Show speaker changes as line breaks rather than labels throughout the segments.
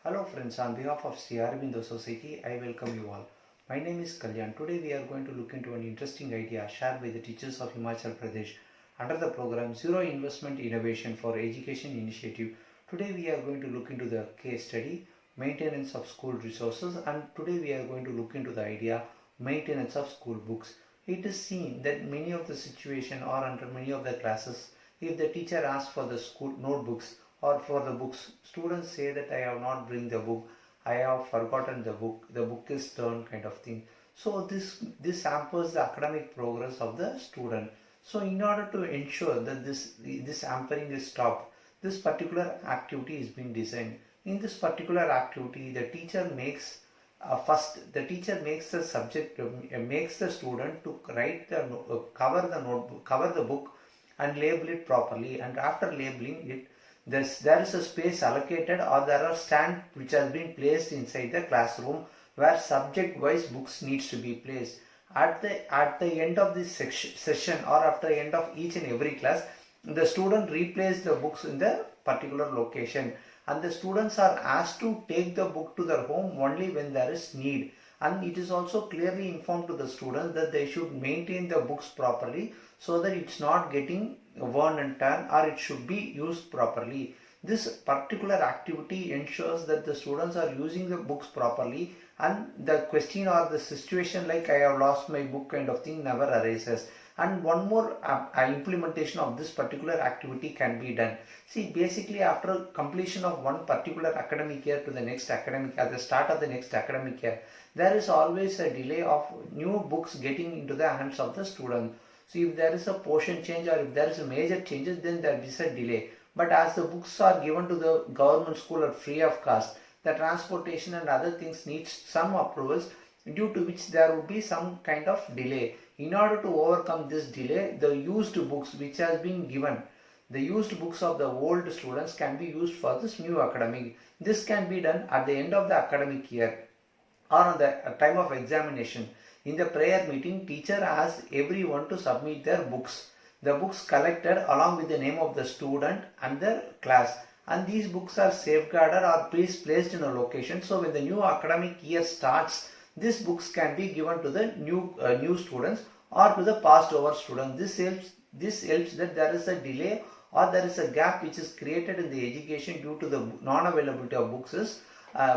Hello friends, on behalf of ZIIEI Society, I welcome you all. My name is Kalyan. Today we are going to look into an interesting idea shared by the teachers of Himachal Pradesh under the program Zero Investment Innovation for Education Initiative. Today we are going to look into the case study maintenance of school resources, and today we are going to look into the idea maintenance of school books. It is seen that many of the situation or under many of the classes, if the teacher asks for the school notebooks or for the books, students say that I have not bring the book, I have forgotten the book is turned kind of thing. So this hampers the academic progress of the student. So in order to ensure that this hampering is stopped, this particular activity is being designed. In this particular activity, the teacher makes makes the subject makes the student to write the cover the notebook, cover the book, and label it properly. And after labeling it, there is a space allocated, or there are stand which has been placed inside the classroom where subject wise books needs to be placed. At the end of this session, or after the end of each and every class, the student replace the books in the particular location, and the students are asked to take the book to their home only when there is need. And it is also clearly informed to the students that they should maintain the books properly so that it's not getting worn and torn, or it should be used properly. This particular activity ensures that the students are using the books properly, and the question or the situation like I have lost my book kind of thing never arises. And one more implementation of this particular activity can be done. See, basically after completion of one particular academic year to the next academic, at the start of the next academic year, there is always a delay of new books getting into the hands of the student. So if there is a portion change, or if there is a major changes, then there is a delay. But as the books are given to the government school at free of cost, the transportation and other things needs some approvals, due to which there would be some kind of delay. In order to overcome this delay, the used books which has been given, the used books of the old students can be used for this new academic. This can be done at the end of the academic year or on the time of examination. In the prayer meeting, teacher asks everyone to submit their books. The books collected along with the name of the student and their class. And these books are safeguarded or placed in a location. So when the new academic year starts, these books can be given to the new students or to the passed over students. This helps that there is a delay or there is a gap which is created in the education due to the non-availability of books is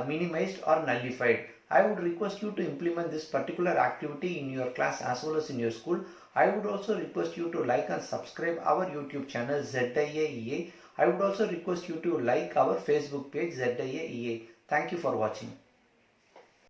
minimized or nullified. I would request you to implement this particular activity in your class as well as in your school. I would also request you to like and subscribe our YouTube channel ZIIEI. I would also request you to like our Facebook page ZIIEI. Thank you for watching.